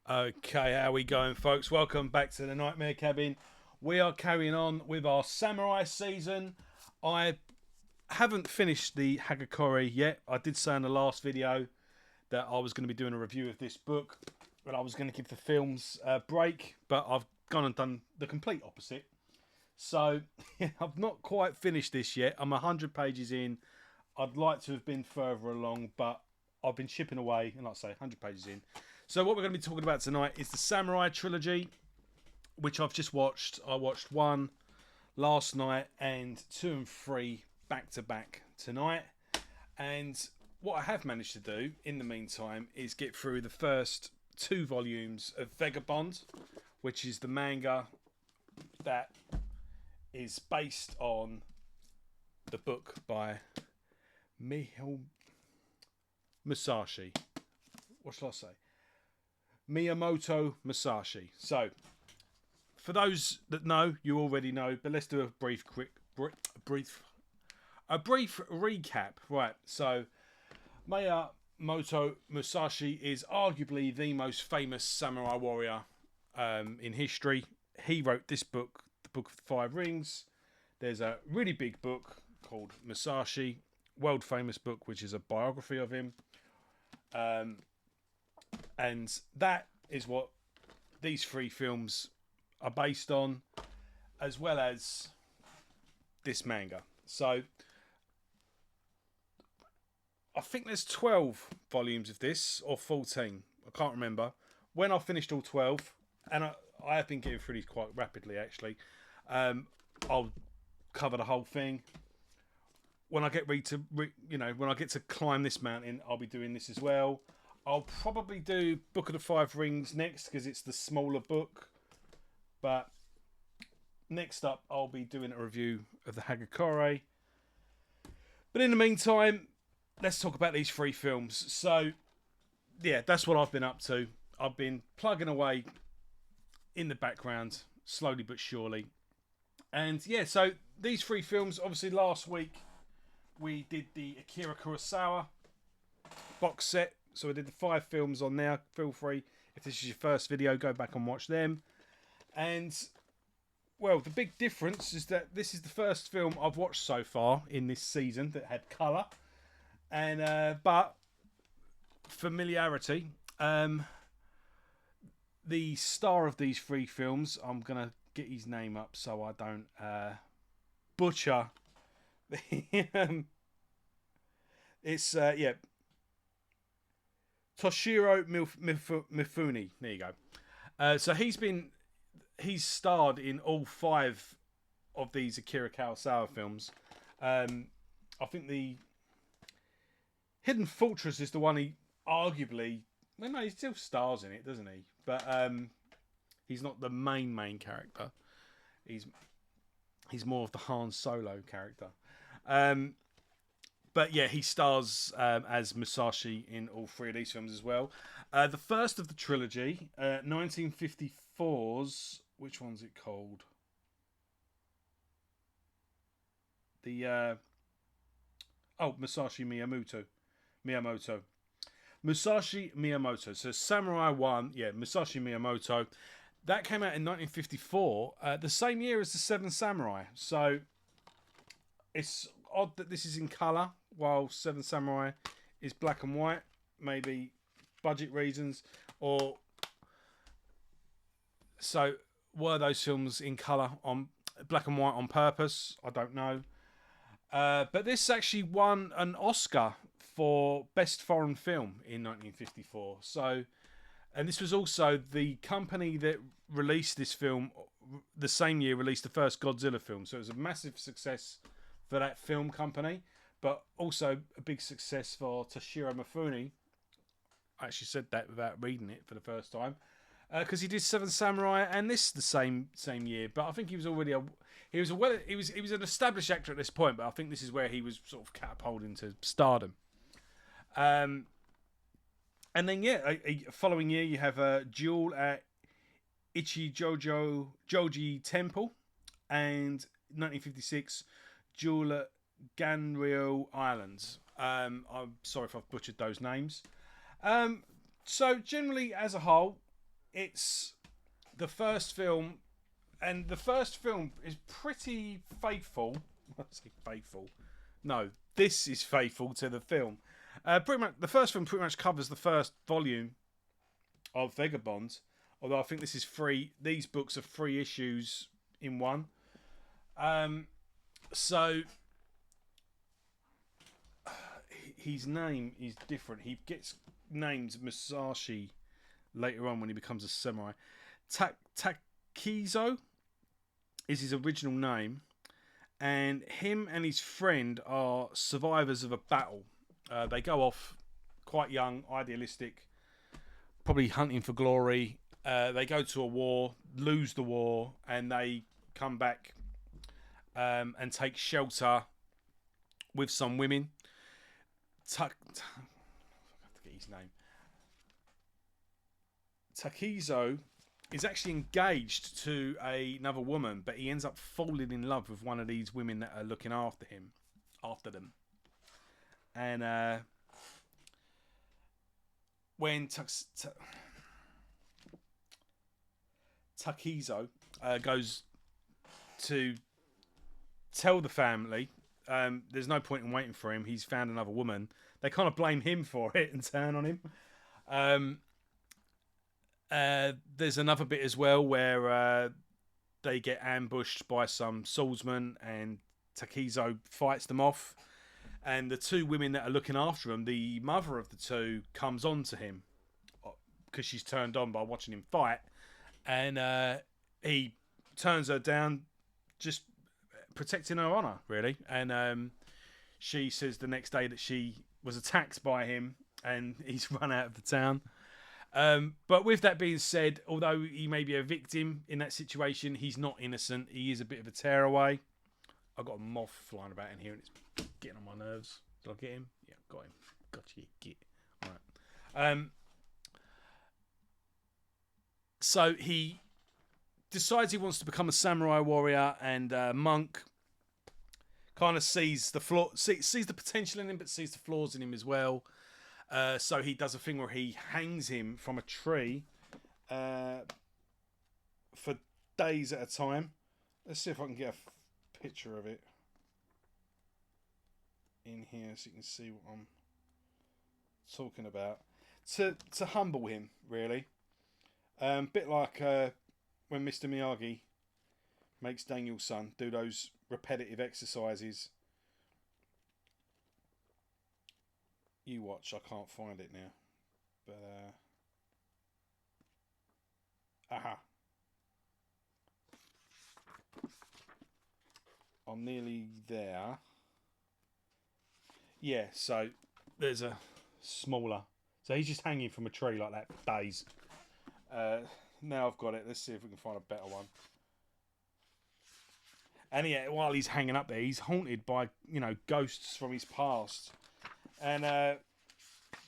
Okay, how we going, folks? Welcome back to the Nightmare Cabin. We are carrying on with our Samurai season. I haven't finished the Hagakure yet. I did say in the last video that I was going to be doing a review of this book, and I was going to give the films a break, but I've gone and done the complete opposite. So I've not quite finished this yet. I'm 100 pages in. I'd like to have been further along, but I've been chipping away, and like I say, 100 pages in. So what we're going to be talking about tonight is the Samurai Trilogy, which I've just watched. I watched 1 last night and 2 and 3 back to back tonight. And what I have managed to do in the meantime is get through the first 2 volumes of Vagabond, which is the manga that is based on the book by Musashi. What shall I say? Miyamoto Musashi. So, for those that know, you already know, but let's do a brief recap. Right. So, Miyamoto Musashi is arguably the most famous samurai warrior in history. He wrote this book, the Book of the Five Rings. There's a really big book called Musashi, world famous book, which is a biography of him. And that is what these 3 films are based on, as well as this manga. So I think there's 12 volumes of this, or 14. I can't remember. When I finished all 12, and I have been getting through these quite rapidly, actually, I'll cover the whole thing. When I get when I get to climb this mountain, I'll be doing this as well. I'll probably do Book of the Five Rings next because it's the smaller book. But next up, I'll be doing a review of the Hagakure. But in the meantime, let's talk about these 3 films. So, yeah, that's what I've been up to. I've been plugging away in the background, slowly but surely. And yeah, so these 3 films, obviously last week we did the Akira Kurosawa box set. So I did the 5 films on there. Feel free, if this is your first video, go back and watch them. And, well, the big difference is that this is the first film I've watched so far in this season that had colour. And but familiarity. The star of these 3 films, I'm going to get his name up so I don't butcher. It's, yeah. Toshiro Mifune. There you go. So he's starred in all 5 of these Akira Kurosawa films. I think the Hidden Fortress is the one he arguably. Well, no, he still stars in it, doesn't he? But he's not the main character. He's more of the Han Solo character. But yeah, he stars as Musashi in all 3 of these films as well. The first of the trilogy, 1954's... Which one's it called? The... Musashi Miyamoto. Musashi Miyamoto. So Samurai 1, yeah, Musashi Miyamoto. That came out in 1954, the same year as the 7 Samurai. So it's odd that this is in colour, while 7 Samurai is black and white. Maybe budget reasons, or so were those films in colour on black and white on purpose? I don't know. But this actually won an Oscar for Best Foreign Film in 1954. So, and this was also the company that released this film the same year released the first Godzilla film. So it was a massive success for that film company, but also a big success for Toshiro Mifune. I actually said that without reading it for the first time, because he did 7 Samurai and this the same year. But I think he was already he was an established actor at this point. But I think this is where he was sort of catapulted into stardom. And then yeah, a following year you have a duel at Joji Temple, and 1956 duel at Ganryo Islands. I'm sorry if I've butchered those names. So generally, as a whole, it's the first film, and the first film is pretty faithful. I say faithful. No, this is faithful to the film. Pretty much, the first film pretty much covers the first volume of Vagabond. Although I think this is three. These books are 3 issues in one. So his name is different. He gets named Musashi later on when he becomes a samurai. Takizo is his original name, and him and his friend are survivors of a battle. They go off quite young, idealistic, probably hunting for glory. They go to a war, lose the war, and they come back and take shelter with some women. I forget his name. Takizo is actually engaged to another woman, but he ends up falling in love with one of these women that are looking after them. And when Takizo goes to tell the family, there's no point in waiting for him. He's found another woman. They kind of blame him for it and turn on him. There's another bit as well where they get ambushed by some swordsman, and Takizo fights them off. And the 2 women that are looking after him, the mother of the 2 comes on to him because she's turned on by watching him fight. And he turns her down, just protecting her honour, really. And she says the next day that she was attacked by him and he's run out of the town. But with that being said, although he may be a victim in that situation, he's not innocent. He is a bit of a tearaway. I've got a moth flying about in here and it's getting on my nerves. Did I get him? Yeah, got him. Got you, git. All right. So he decides he wants to become a samurai warrior, and monk kind of sees the potential in him, but sees the flaws in him as well. So he does a thing where he hangs him from a tree for days at a time. Let's see if I can get a picture of it in here so you can see what I'm talking about. To humble him, really. Bit like when Mr. Miyagi makes Daniel's son do those repetitive exercises. You watch, I can't find it now. But, aha. I'm nearly there. Yeah, so there's a smaller. So he's just hanging from a tree like that for days. Now I've got it. Let's see if we can find a better one. And yeah, while he's hanging up there, he's haunted by, ghosts from his past. And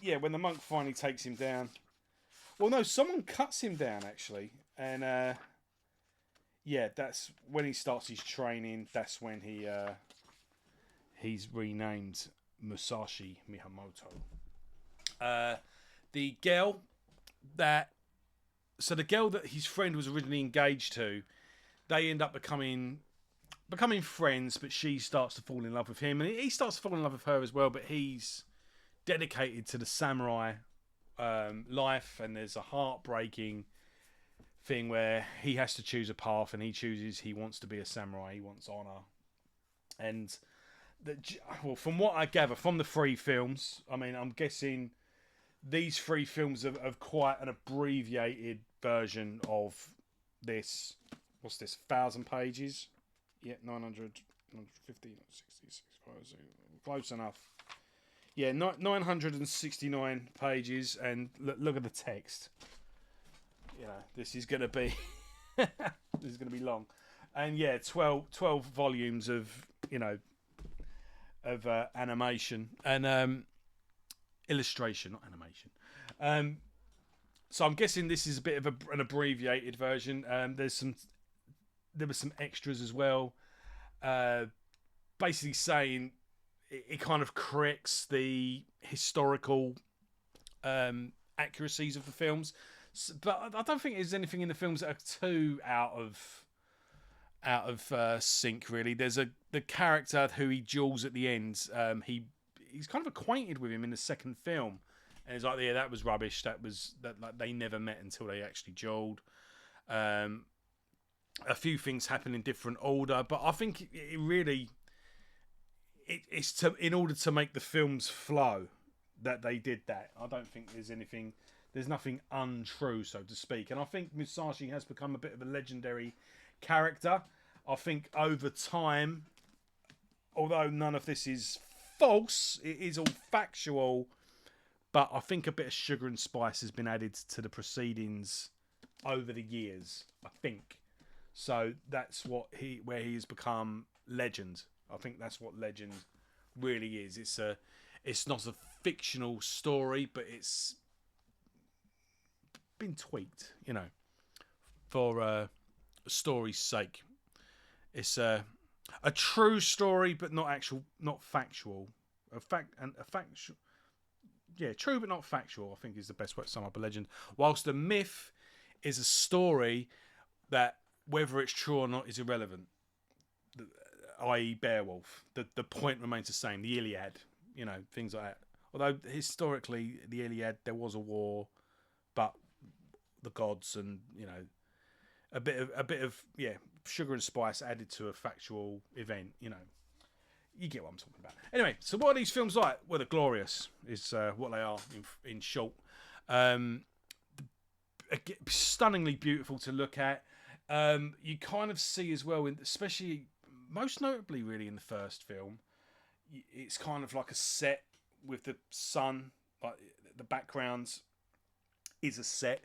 yeah, when the monk finally takes him down, well, no, someone cuts him down actually, and yeah, that's when he starts his training. That's when he's renamed Musashi Miyamoto. The girl that his friend was originally engaged to, they end up becoming friends, but she starts to fall in love with him, and he starts to fall in love with her as well, but he's dedicated to the samurai life, and there's a heartbreaking thing where he has to choose a path, and he wants to be a samurai, he wants honor. And from what I gather from the 3 films, I mean, I'm guessing these 3 films have quite an abbreviated version of this. What's this, 1,000 pages? Yeah, 900, 950, 66, close enough. Yeah, 969 pages, and look at the text. This is going to be long. And yeah, 12 volumes of animation and illustration, not animation. So I'm guessing this is a bit of an abbreviated version. There were some extras as well, basically saying it kind of corrects the historical accuracies of the films. But I don't think there's anything in the films that are too out of sync. Really, there's the character who he duels at the end. He's kind of acquainted with him in the second film, and he's like, yeah, that was rubbish. That like they never met until they actually duelled. A few things happen in different order, but I think it really it's in order to make the films flow that they did that. I don't think there's nothing untrue, so to speak. And I think Musashi has become a bit of a legendary character. I think over time, although none of this is false, it is all factual, but I think a bit of sugar and spice has been added to the proceedings over the years, I think. So that's where he has become legend. I think that's what legend really is. It's not a fictional story, but it's been tweaked, for a story's sake. It's a true story, but not factual. True but not factual, I think is the best way to sum up a legend. Whilst a myth is a story that, whether it's true or not, is irrelevant. I.e. Beowulf. The point remains the same. The Iliad, things like that. Although historically, the Iliad, there was a war, but the gods and a bit of sugar and spice added to a factual event. You get what I'm talking about. Anyway, so what are these films like? Well, they're glorious. Is what they are in short. Stunningly beautiful to look at. You kind of see as well, especially most notably, really in the first film, it's kind of like a set with the sun, like the backgrounds is a set,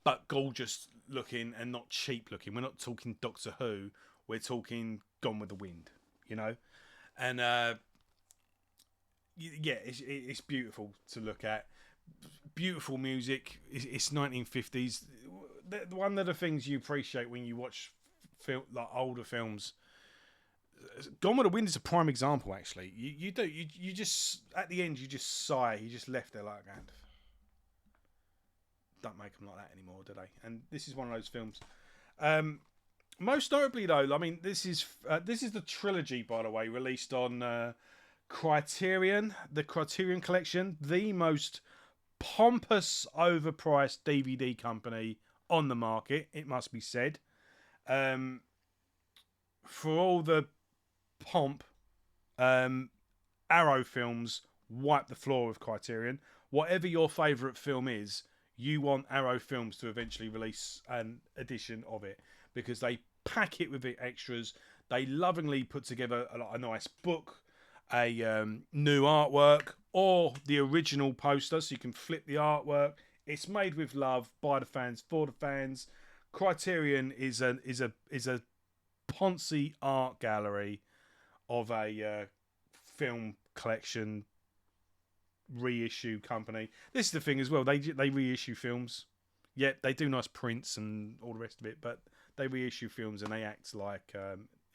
but gorgeous looking and not cheap looking. We're not talking Doctor Who. We're talking Gone with the Wind, and it's beautiful to look at. Beautiful music. It's 1950s. One of the things you appreciate when you watch like older films, Gone with the Wind is a prime example. Actually, you just at the end you just sigh. You just left there like, don't make them like that anymore, do they? And this is one of those films. Most notably, though, I mean, this is the trilogy, by the way, released on Criterion, the Criterion Collection, the most pompous, overpriced DVD company on the market, it must be said. For all the pomp, Arrow Films wipe the floor with Criterion. Whatever your favourite film is, you want Arrow Films to eventually release an edition of it, because they pack it with extras. They lovingly put together a nice book, a new artwork, or the original poster, so you can flip the artwork. It's made with love by the fans for the fans. Criterion is a poncy art gallery of a film collection reissue company. This is the thing as well. They reissue films. Yeah, they do nice prints and all the rest of it, but they reissue films and they act like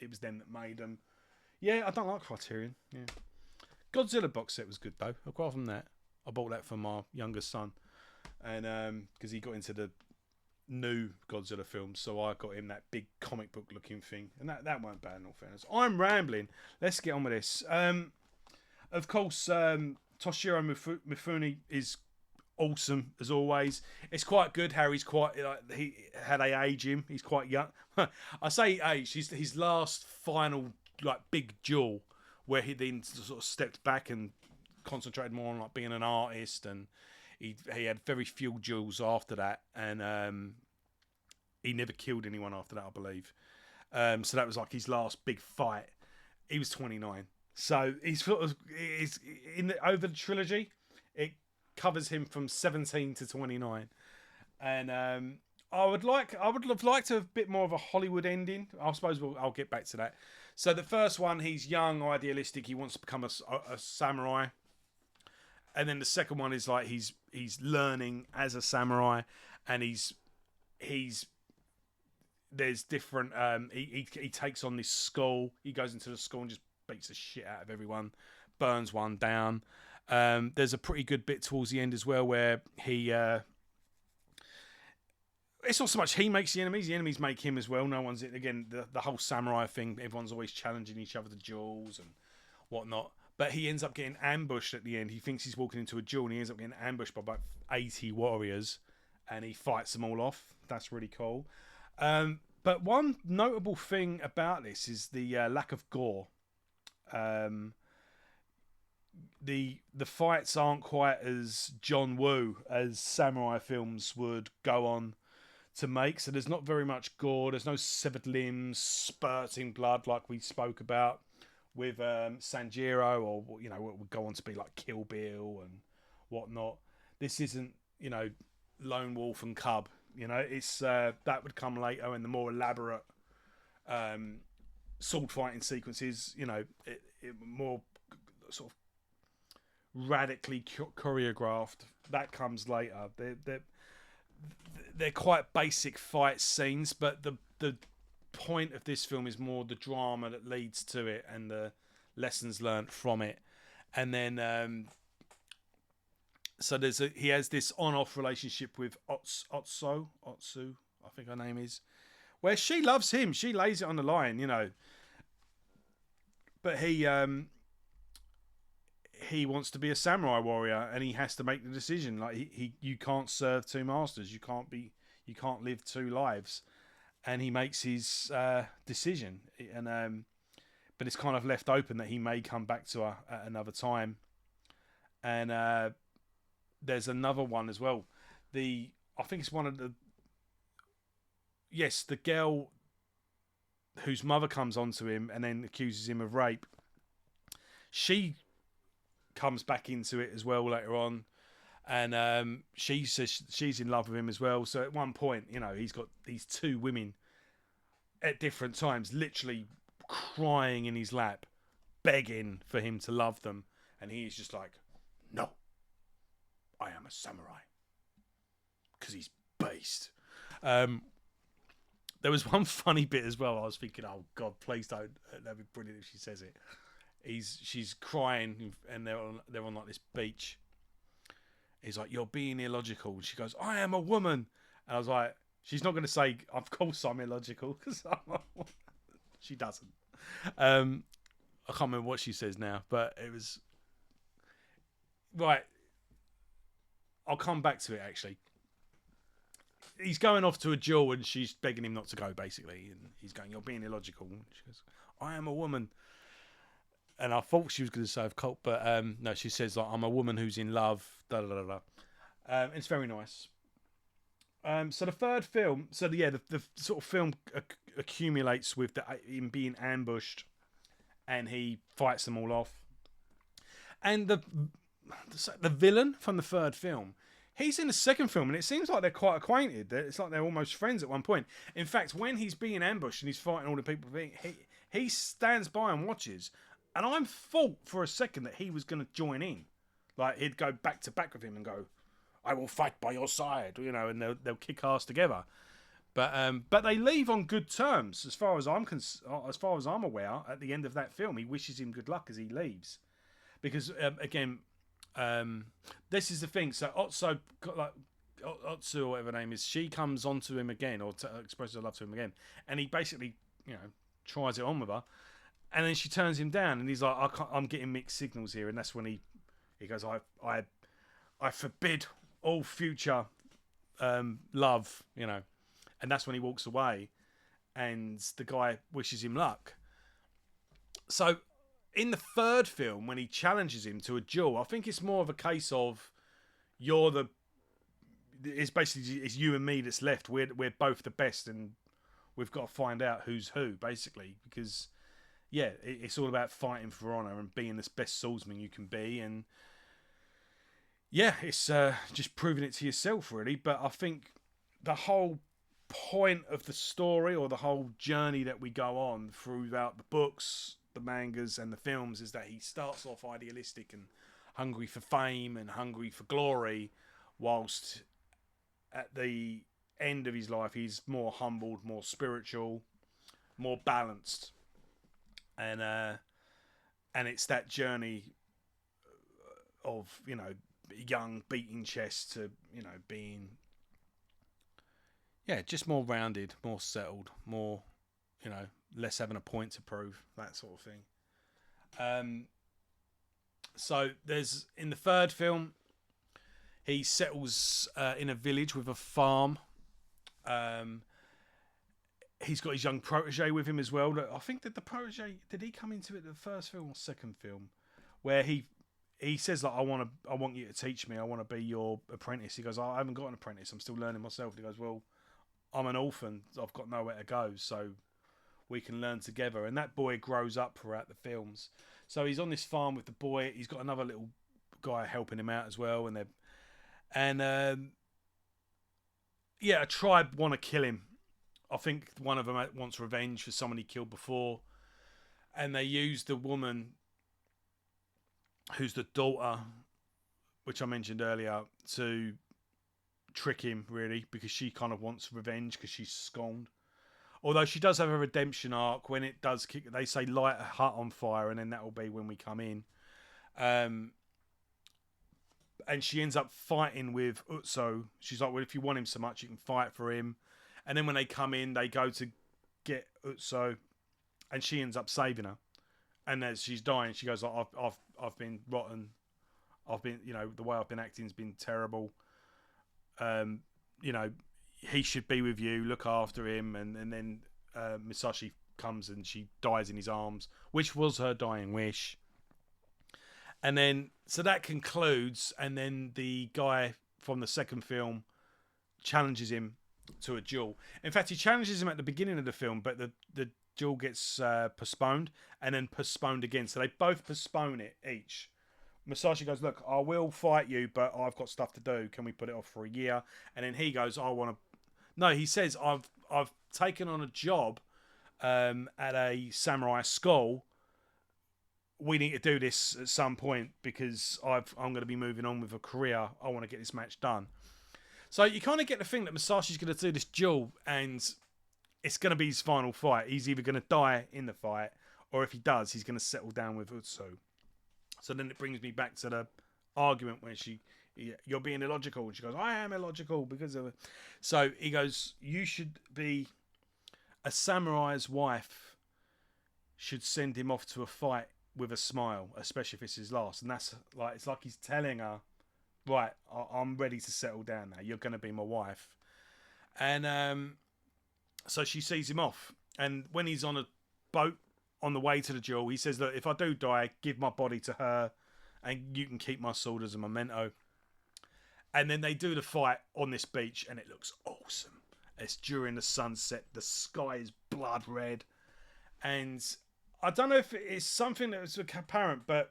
it was them that made them. Yeah, I don't like Criterion. Yeah, Godzilla box set was good though. Apart from that, I bought that for my younger son, and because he got into the new Godzilla films, so I got him that big comic book looking thing, and that weren't bad in all fairness. I'm rambling. Let's get on with this. Of course, Toshiro Mifune is awesome as always. It's quite good how he's quite how they age him. He's quite young. I say age. His last final big duel where he then sort of stepped back and concentrated more on being an artist, and he had very few duels after that, and he never killed anyone after that, I believe. So that was his last big fight. He was 29. So he's sort of over the trilogy. It covers him from 17 to 29, and I would have liked to have a bit more of a Hollywood ending. I suppose I'll get back to that. So the first one, he's young, idealistic. He wants to become a samurai, and then the second one is he's learning as a samurai, and he's there's different. He takes on this school. He goes into the school and just beats the shit out of everyone, burns one down. There's a pretty good bit towards the end as well where he it's not so much he makes the enemies make him as well. No one's, again, the whole samurai thing, everyone's always challenging each other to duels and whatnot. But he ends up getting ambushed at the end. He thinks he's walking into a duel, and he ends up getting ambushed by about 80 warriors, and he fights them all off. That's really cool. But one notable thing about this is the lack of gore. Um, the fights aren't quite as John Woo as samurai films would go on to make. So there's not very much gore. There's no severed limbs, spurting blood like we spoke about with Sanjiro, or what would go on to be like Kill Bill and whatnot. This isn't Lone Wolf and Cub. It's that would come later in the more elaborate sword fighting sequences. It more sort of radically choreographed. That comes later. They're quite basic fight scenes, but the point of this film is more the drama that leads to it and the lessons learnt from it. And then so he has this on-off relationship with Otsu, I think her name is, where she loves him. She lays it on the line, but he wants to be a samurai warrior, and he has to make the decision. Like you can't serve two masters. You can't live two lives, and he makes his decision. And but it's kind of left open that he may come back to her at another time. And there's another one as well. I think it's one of the girl whose mother comes onto him and then accuses him of rape. She comes back into it as well later on, and she says she's in love with him as well. So at one point, he's got these two women at different times literally crying in his lap, begging for him to love them, and he's just like, no, I am a samurai, because he's based. There was one funny bit as well. I was thinking, oh God, please don't. That'd be brilliant if she says it. She's crying, and they're on like this beach. He's like, you're being illogical. And she goes, I am a woman. And I was like, she's not going to say, of course I'm illogical, because she doesn't. I can't remember what she says now, but it was right. I'll come back to it actually. He's going off to a duel, and she's begging him not to go, basically. And he's going, you're being illogical. And she goes, I am a woman. And I thought she was going to say cult, but no, she says, like, I'm a woman who's in love. Da, da, da, da. It's very nice. So the third film, the sort of film accumulates with him being ambushed, and he fights them all off. And the villain from the third film, he's in the second film, and it seems like they're quite acquainted. It's like they're almost friends at one point. In fact, when he's being ambushed and he's fighting all the people, he stands by and watches. And I'm thought for a second that he was going to join in. Like, he'd go back to back with him and go, I will fight by your side, and they'll kick ass together. But they leave on good terms, as far as I'm aware. At the end of that film, he wishes him good luck as he leaves, because again, this is the thing. So Otsu or whatever her name is, she comes onto him again, or expresses her love to him again, and he basically tries it on with her. And then she turns him down, and he's like, I'm getting mixed signals here. And that's when he goes, I forbid all future love, And that's when he walks away, and the guy wishes him luck. So in the third film, when he challenges him to a duel, I think it's more of a case of it's basically it's you and me that's left. We're both the best, and we've got to find out who's who, basically, because it's all about fighting for honor and being the best swordsman you can be, and it's just proving it to yourself, really. But I think the whole point of the story, or the whole journey that we go on throughout the books, the mangas, and the films, is that he starts off idealistic and hungry for fame and hungry for glory, whilst at the end of his life he's more humbled, more spiritual, more balanced. And it's that journey of young beating chest to being Yeah, just more rounded, more settled, more, less having a point to prove, that sort of thing. So there's in the third film, he settles in a village with a farm. Um, he's got his young protege with him as well. I think that the protege, did he come into it the first film or second film, where he says like, I want you to teach me. I want to be your apprentice. He goes, I haven't got an apprentice. I'm still learning myself. He goes, well, I'm an orphan. I've got nowhere to go, so we can learn together. And that boy grows up throughout the films. So he's on this farm with the boy. He's got another little guy helping him out as well, a tribe want to kill him. I think one of them wants revenge for someone he killed before, and they use the woman who's the daughter, which I mentioned earlier, to trick him, really, because she kind of wants revenge because she's scorned. Although she does have a redemption arc. When it does kick, they say light a hut on fire, and then that will be when we come in. And she ends up fighting with Utso. She's like, well, if you want him so much, you can fight for him. And then when they come in, they go to get Utso, and she ends up saving her. And as she's dying, she goes, like, I've been rotten. I've been, the way I've been acting has been terrible. He should be with you, look after him. And then Musashi comes and she dies in his arms, which was her dying wish. And then, so that concludes, and then the guy from the second film challenges him to a duel. In fact, he challenges him at the beginning of the film, but the duel gets postponed and then postponed again. So they both postpone it each. Musashi goes, look, I will fight you, but I've got stuff to do. Can we put it off for a year? And then he goes, he says, I've taken on a job at a samurai school. We need to do this at some point because I'm going to be moving on with a career. I want to get this match done. So you kind of get the thing that Musashi's going to do this duel, and it's going to be his final fight. He's either going to die in the fight, or if he does, he's going to settle down with Utsu. So then it brings me back to the argument where you're being illogical. And she goes, I am illogical because of it. So he goes, you should be a samurai's wife should send him off to a fight with a smile, especially if it's his last. And that's like, it's like he's telling her, right, I'm ready to settle down now. You're going to be my wife. And so she sees him off. And when he's on a boat on the way to the duel, he says that if I do die, give my body to her and you can keep my sword as a memento. And then they do the fight on this beach and it looks awesome. It's during the sunset. The sky is blood red. And I don't know if it's something that was apparent, but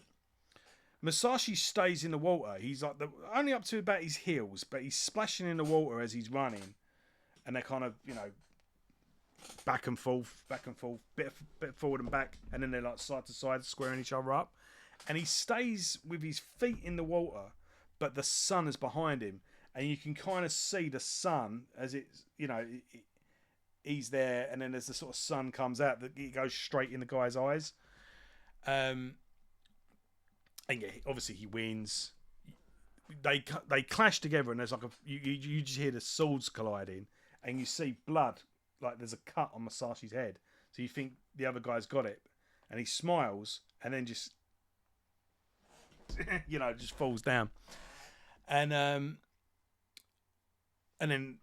Musashi stays in the water. He's like only up to about his heels, but he's splashing in the water as he's running. And they're kind of, back and forth, bit forward and back, and then they're like side to side, squaring each other up. And he stays with his feet in the water, but the sun is behind him, and you can kind of see the sun as it's, he's there, and then as the sort of sun comes out, it goes straight in the guy's eyes. And yeah, obviously he wins. They clash together, and there's like you just hear the swords colliding, and you see blood. Like there's a cut on Musashi's head, so you think the other guy's got it, and he smiles, and then just just falls down, and then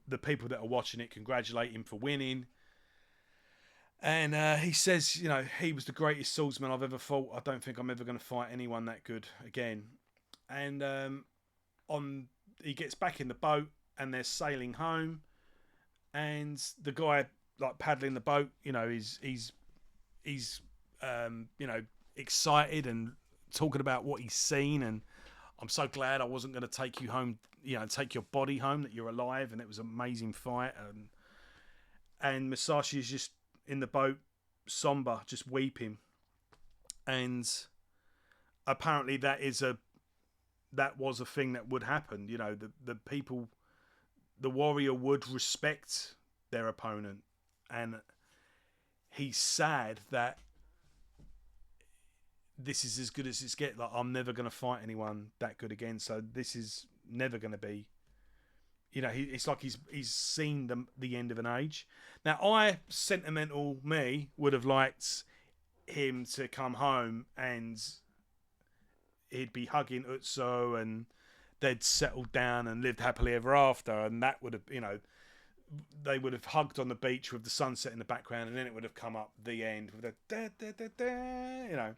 the people that are watching it congratulate him for winning, and he says, he was the greatest swordsman I've ever fought. I don't think I'm ever going to fight anyone that good again, and he gets back in the boat, and they're sailing home. And the guy like paddling the boat, he's excited and talking about what he's seen. And I'm so glad I wasn't going to take you home, take your body home, that you're alive. And it was an amazing fight. And Musashi is just in the boat, somber, just weeping. And apparently that was a thing that would happen. The people. The warrior would respect their opponent, and he's sad that this is as good as it's get. Like, I'm never going to fight anyone that good again, so this is never going to be, You know, it's like he's seen the end of an age. Now, I, sentimental me, would have liked him to come home and he'd be hugging Utsu and they'd settled down and lived happily ever after, and that would have, you know, they would have hugged on the beach with the sunset in the background, and then it would have come up the end with a da da da da, you know.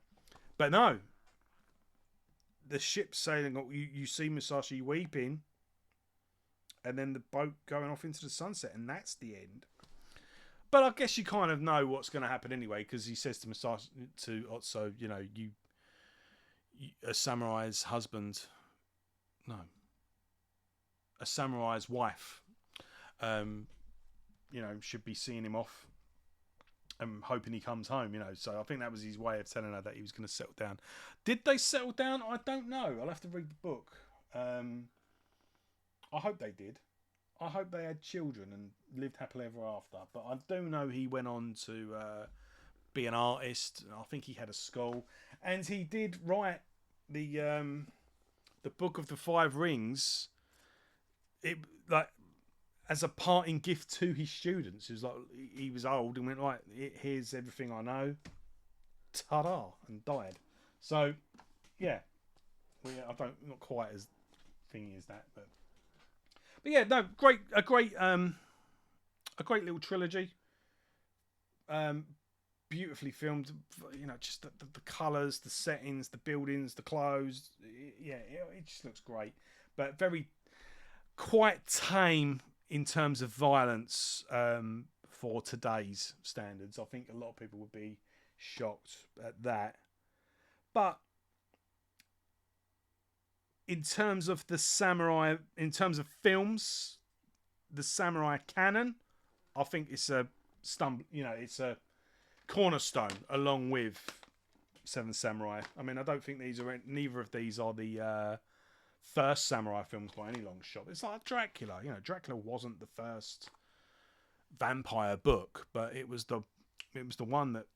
But no, the ship sailing. You see Musashi weeping, and then the boat going off into the sunset, and that's the end. But I guess you kind of know what's going to happen anyway, because he says to Musashi, to Otso, you know, you a samurai's husband, no, a samurai's wife, you know, should be seeing him off and hoping he comes home, you know. So I think that was his way of telling her that he was going to settle down. Did they settle down? I don't know. I'll have to read the book. I hope they did. I hope they had children and lived happily ever after. But I do know he went on to be an artist. I think he had a school, and he did write the Book of the Five Rings. It like as a parting gift to his students. It was like he was old and went, right, here's everything I know. Ta-da, and died. So yeah, well, yeah, not quite as thingy as that, but yeah, no, a great little trilogy. Beautifully filmed, you know, just the colours, the settings, the buildings, the clothes. Yeah, it just looks great, but very quite tame in terms of violence for today's standards. I think a lot of people would be shocked at that, but in terms of the samurai, in terms of films, the samurai canon, I think it's a it's a cornerstone along with Seven Samurai. I mean, I don't think neither of these are the first samurai films by any long shot. It's like Dracula. You know, Dracula wasn't the first vampire book, but it was the one that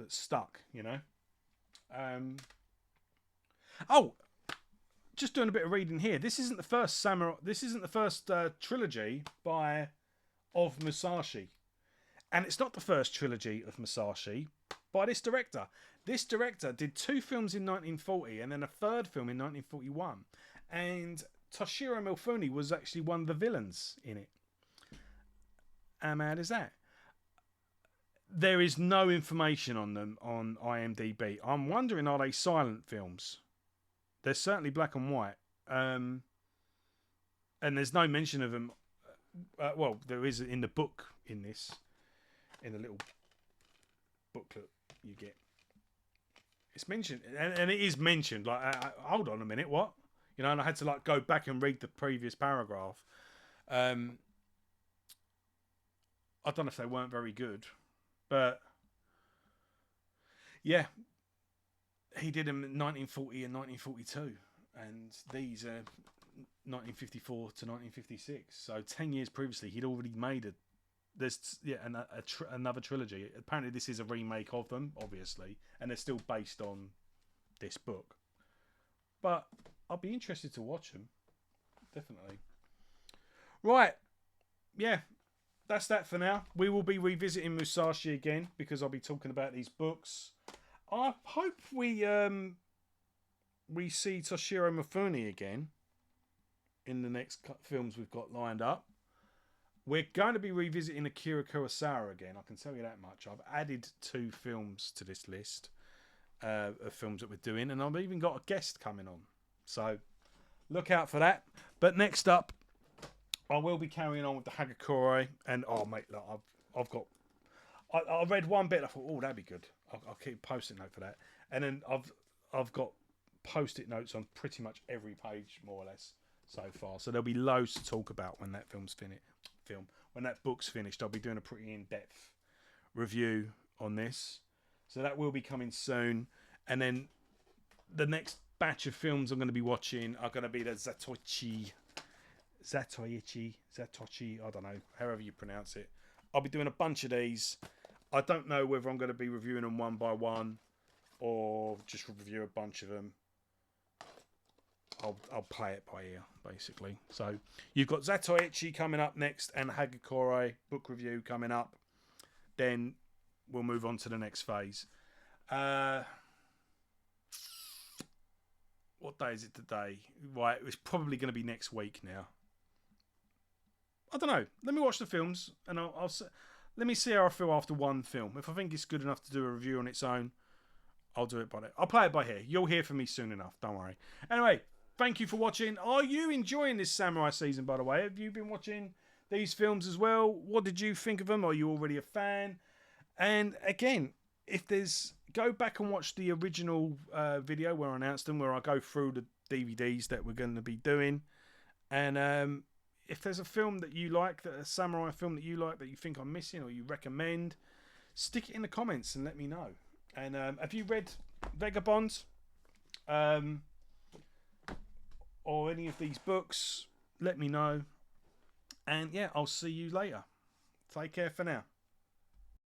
stuck. You know. Just doing a bit of reading here. This isn't the first samurai. This isn't the first trilogy of Musashi, and it's not the first trilogy of Musashi by this director. This director did 2 films in 1940 and then a third film in 1941, and Toshiro Mifune was actually one of the villains in it. How mad is that? There is no information on them on IMDb. I'm wondering, are they silent films? They're certainly black and white. And there's no mention of them. Well, there is in the book in this. In the little booklet you get. It's mentioned. And it is mentioned. Like, hold on a minute, what? You know, and I had to like go back and read the previous paragraph. I don't know if they weren't very good. But, yeah. He did them in 1940 and 1942, and these are 1954 to 1956. So 10 years previously, he'd already made another trilogy. Apparently, this is a remake of them, obviously, and they're still based on this book. But I'll be interested to watch them, definitely. Right, yeah, that's that for now. We will be revisiting Musashi again because I'll be talking about these books. I hope we see Toshiro Mifune again in the next films we've got lined up. We're going to be revisiting Akira Kurosawa again. I can tell you that much. I've added 2 films to this list of films that we're doing, and I've even got a guest coming on. So look out for that. But next up, I will be carrying on with the Hagakure, and oh mate, look, I've got. I read one bit. I thought, oh, that'd be good. I'll keep a post-it note for that. And then I've got post-it notes on pretty much every page, more or less, so far. So there'll be loads to talk about when that film's finished. When that book's finished, I'll be doing a pretty in-depth review on this. So that will be coming soon. And then the next batch of films I'm going to be watching are going to be the Zatoichi, I don't know, however you pronounce it. I'll be doing a bunch of these. I don't know whether I'm going to be reviewing them one by one or just review a bunch of them. I'll play it by ear, basically. So you've got Zatoichi coming up next and Hagakure book review coming up. Then we'll move on to the next phase. What day is it today? Right, it's probably going to be next week now. I don't know. Let me watch the films and let me see how I feel after one film. If I think it's good enough to do a review on its own, I'll do it by that. I'll play it by here. You'll hear from me soon enough. Don't worry. Anyway, thank you for watching. Are you enjoying this Samurai season, by the way? Have you been watching these films as well? What did you think of them? Are you already a fan? And again, if there's... Go back and watch the original video where I announced them, where I go through the DVDs that we're going to be doing. And if there's a film that you like, a samurai film that you like, that you think I'm missing or you recommend, stick it in the comments and let me know. And have you read Vagabond? Or any of these books? Let me know. And yeah, I'll see you later. Take care for now.